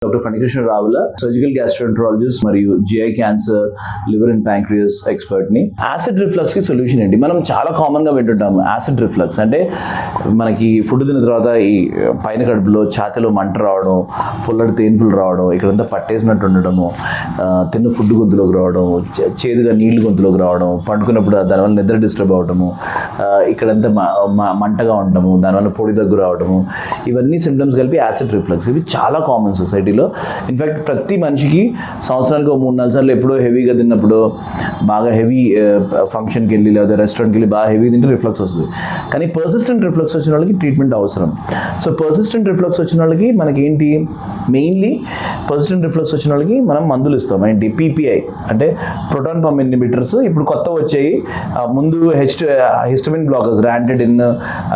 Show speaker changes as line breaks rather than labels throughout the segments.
Doctor Phanikrishna Ravula surgical gastroenterologist మరియు GI cancer liver and pancreas expert ని. Acid reflux కి solution ఏంటి? మనం చాలా కామన్ గా వింటుంటాము యాసిడ్ రిఫ్లక్స్ అంటే మనకి ఫుడ్ తిన్న తర్వాత ఈ పైన కడుపులో ఛాతీలో మంట రావడం, పుల్లటి తేన్పులు రావడం, ఇక్కడంతా పట్టేసినట్టు ఉండడము, తిన్న ఫుడ్ గొంతులోకి రావడం, చేదుగా నీళ్లు గొంతులోకి రావడం, పండుకున్నప్పుడు దానివల్ల నిద్ర డిస్టర్బ్ అవడము, ఇక్కడంతా మంటగా ఉండటము, దానివల్ల పొడి దగ్గు రావడము, ఇవన్నీ సిమ్టమ్స్ కలిపి యాసిడ్ రిఫ్లక్స్. ఇవి చాలా కామన్ సొసైటీలో. ఇన్ఫ్యాక్ట్ ప్రతి మనిషికి సంవత్సరానికి 3-4 సార్లు ఎప్పుడో హెవీగా తిన్నప్పుడు, బాగా హెవీ ఫంక్షన్కి వెళ్ళి లేదా రెస్టారెంట్కి వెళ్ళి బాగా హెవీ తింటే రిఫ్లక్స్ వస్తుంది. కానీ పర్సిస్టెంట్ రిఫ్లక్స్ వచ్చిన వాళ్ళకి ట్రీట్మెంట్ అవసరం. సో పర్సిస్టెంట్ రిఫ్లక్స్ వచ్చిన వాళ్ళకి మనకి ఏంటి, మెయిన్లీ పర్సిస్టెంట్ రిఫ్లక్స్ వచ్చిన వాళ్ళకి మనం మందులు ఇస్తాం. ఏంటి? పీపీఐ అంటే ప్రోటాన్ పంప్ ఇన్హిబిటర్స్. ఇప్పుడు కొత్త వచ్చాయి. ముందు హిస్టమిన్ బ్లాకర్స్, ర్యాంటెడిన్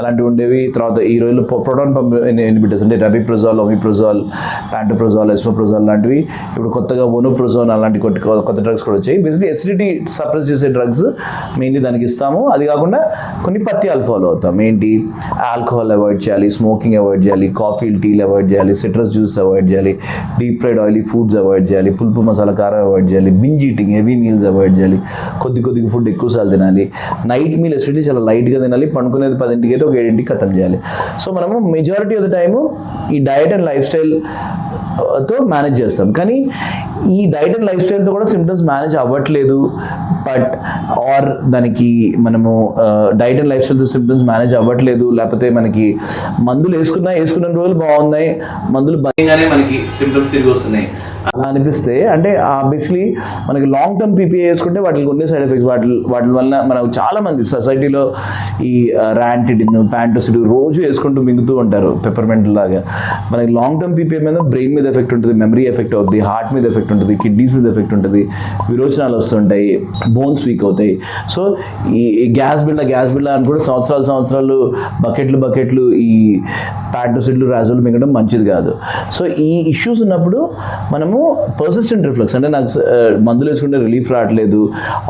అలాంటివి ఉండేవి. తర్వాత ఈ రోజుల్లో ప్రోటాన్ పంప్ ఇన్హిబిటర్స్ అంటే రబిప్రజాల్, ఒమిప్రజాల్, ప్యాంటోప్రజాల్, ఎస్మోప్రజాల్ లాంటివి. ఇప్పుడు కొత్తగా ఓనోప్రజోన్ అలాంటి కొత్త డ్రగ్స్ కూడా వచ్చాయి. బేసిక్లీ ఎసిడిటీ సప్రెస్ చేసే డ్రగ్స్ మెయిన్లీ దానికి ఇస్తాము. అది కాకుండా కొన్ని పథ్యాలు ఫాలో అవుతాం. ఏంటి? ఆల్కహాల్ అవాయిడ్ చేయాలి, స్మోకింగ్ అవాయిడ్ చేయాలి, కాఫీ టీలు అవాయిడ్ చేయాలి, సిట్రస్ జ్యూస్ అవాయిడ్ చేయాలి, deep fried oily foods avoid చేయాలి, పులుపు మసాలా కారం అవాయిడ్ చేయాలి, binge eating heavy meals avoid చేయాలి, కొద్దిగా ఫుడ్ ఎక్కువసార్లు తినాలి, నైట్ మీల్ ఎస్పెషల్లీ చాలా లైట్గా తినాలి, పండుకునేది 10ంటికి అయితే ఒక 7ంటికి ఖతం చేయాలి. సో మనము మెజారిటీ ఆఫ్ ద టైము ఈ డయట్ అండ్ లైఫ్ స్టైల్తో మేనేజ్ చేస్తాం. కానీ ఈ డైట్ అండ్ లైఫ్ స్టైల్తో కూడా సిమ్టమ్స్ మేనేజ్ అవ్వట్లేదు. దానికి మనము డైట్ అండ్ లైఫ్ స్టైల్తో సిమ్టమ్స్ మేనేజ్ అవ్వట్లేదు, లేకపోతే మనకి మందులు వేసుకున్న రోజులు బాగున్నాయి, మందులు భయంగానే మనకి సిమ్టమ్స్ తిరిగి వస్తున్నాయి అలా అనిపిస్తే, అంటే బేసిక్లీ మనకి లాంగ్ టర్మ్ పీపీఐ వేసుకుంటే వాటికి ఉండే సైడ్ ఎఫెక్ట్స్, వాటి వల్ల మనకు చాలామంది సొసైటీలో ఈ ర్యాంటిడిన్, ప్యాంటోసిడ్ రోజు వేసుకుంటూ మింగుతూ ఉంటారు పెప్పర్మెంట్ లాగా. మనకి లాంగ్ టర్మ్ పీపీఐ మీద బ్రెయిన్ మీద ఎఫెక్ట్ ఉంటుంది, మెమరీ ఎఫెక్ట్ అవుతుంది, హార్ట్ మీద ఎఫెక్ట్ ఉంటుంది, కిడ్నీస్ మీద ఎఫెక్ట్ ఉంటుంది, విరోచనాలు వస్తుంటాయి, బోన్స్ వీక్ అవుతాయి. సో ఈ గ్యాస్ బిళ్ళ అని కూడా సంవత్సరాలు బకెట్లు ఈ ప్యాంటోసిడ్లు, రాజోలు మింగడం మంచిది కాదు. సో ఈ ఇష్యూస్ ఉన్నప్పుడు మనము పర్సిస్టెంట్ రిఫ్లక్స్ అంటే నాకు మందులు వేసుకుంటే రిలీఫ్ రావట్లేదు,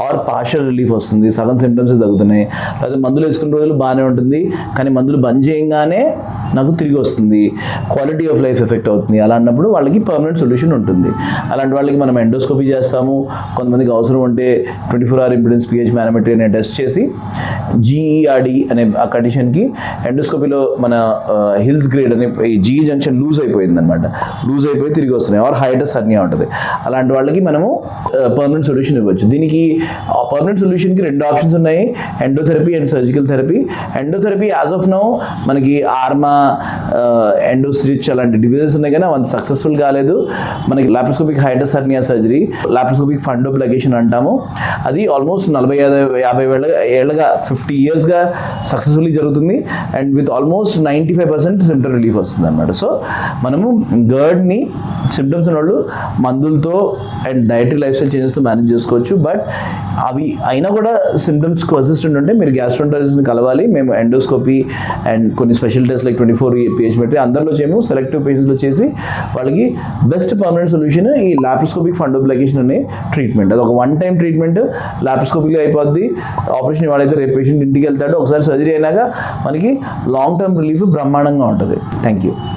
ఆర్ పార్షియల్ రిలీఫ్ వస్తుంది, సగం సిమ్టమ్స్ తగ్గుతున్నాయి, లేదా మందులు వేసుకున్న రోజులు బాగానే ఉంటుంది కానీ మందులు బంద్ చేయగానే నాకు తిరిగి వస్తుంది, క్వాలిటీ ఆఫ్ లైఫ్ ఎఫెక్ట్ అవుతుంది. అలా అన్నప్పుడు వాళ్ళకి పర్మనెంట్ సొల్యూషన్ ఉంటుంది. అలాంటి వాళ్ళకి మనం ఎండోస్కోపీ చేస్తాము. కొంతమందికి అవసరం ఉంటే 24-hour ఇంపిడెన్స్ పిహెచ్ మానోమెట్రీ అనే టెస్ట్ చేసి జీఈఆర్డి అనే ఆ కండిషన్కి ఎండోస్కోపీలో మన హిల్స్ గ్రేడ్ అనే జీ జంక్షన్ లూజ్ అయిపోయింది అనమాట, లూజ్ అయిపోయి తిరిగి వస్తున్నాయి, ఆర్ హైటస్ హర్నియా ఉంటుంది. అలాంటి వాళ్ళకి మనము పర్మనెంట్ సొల్యూషన్ ఇవ్వచ్చు. దీనికి పర్మనెంట్ సొల్యూషన్కి 2 ఆప్షన్స్ ఉన్నాయి, endotherapy and surgical therapy. Endotherapy as of now మనకి ఆర్మా, ఎండోస్టిచ్ అలాంటి డివిజన్స్ ఉన్నాయి కానీ అంత సక్సెస్ఫుల్ కాలేదు. మనకి laparoscopic hiatus hernia surgery, laparoscopic fundoplication అంటాము. అది ఆల్మోస్ట్ 40-50 ఏళ్ళగా 50 yearsగా సక్సెస్ఫుల్లీ జరుగుతుంది and with almost 95% symptom relief వస్తుంది అనమాట. సో మనము గర్డ్ని సిమ్టమ్స్ ఉన్న వాళ్ళు మందులతో అండ్ డైటరీ లైఫ్ స్టైల్ చేంజెస్తో మేనేజ్ చేసుకోవచ్చు. బట్ అవి అయినా కూడా సిమ్టమ్స్ పర్సిస్టెంట్ ఉంటే మీరు గ్యాస్ట్రోఎంటరాలజిస్ట్ని కలవాలి. మేము ఎండోస్కోపీ అండ్ కొన్ని స్పెషల్ టెస్ట్ లైక్ 24 పిహెచ్ మెట్రీ అందరిలో చేయము, సెలెక్టివ్ పేషెంట్స్లో చేసి వాళ్ళకి బెస్ట్ పర్మనెంట్ సొల్యూషన్ ఈ లాప్రోస్కోపిక్ ఫండోప్లగేషన్ అనే ట్రీట్మెంట్. అది ఒక 1-time ట్రీట్మెంట్, లాప్రోస్కోపిక్లో అయిపోద్ది. ఆపరేషన్ వాళ్ళైతే రేపు పేషెంట్ ఇంటికి వెళ్తాడు. ఒకసారి సర్జరీ అయినాక మనకి లాంగ్ టర్మ్ రిలీఫ్ బ్రహ్మాండంగా ఉంటుంది. Thank you.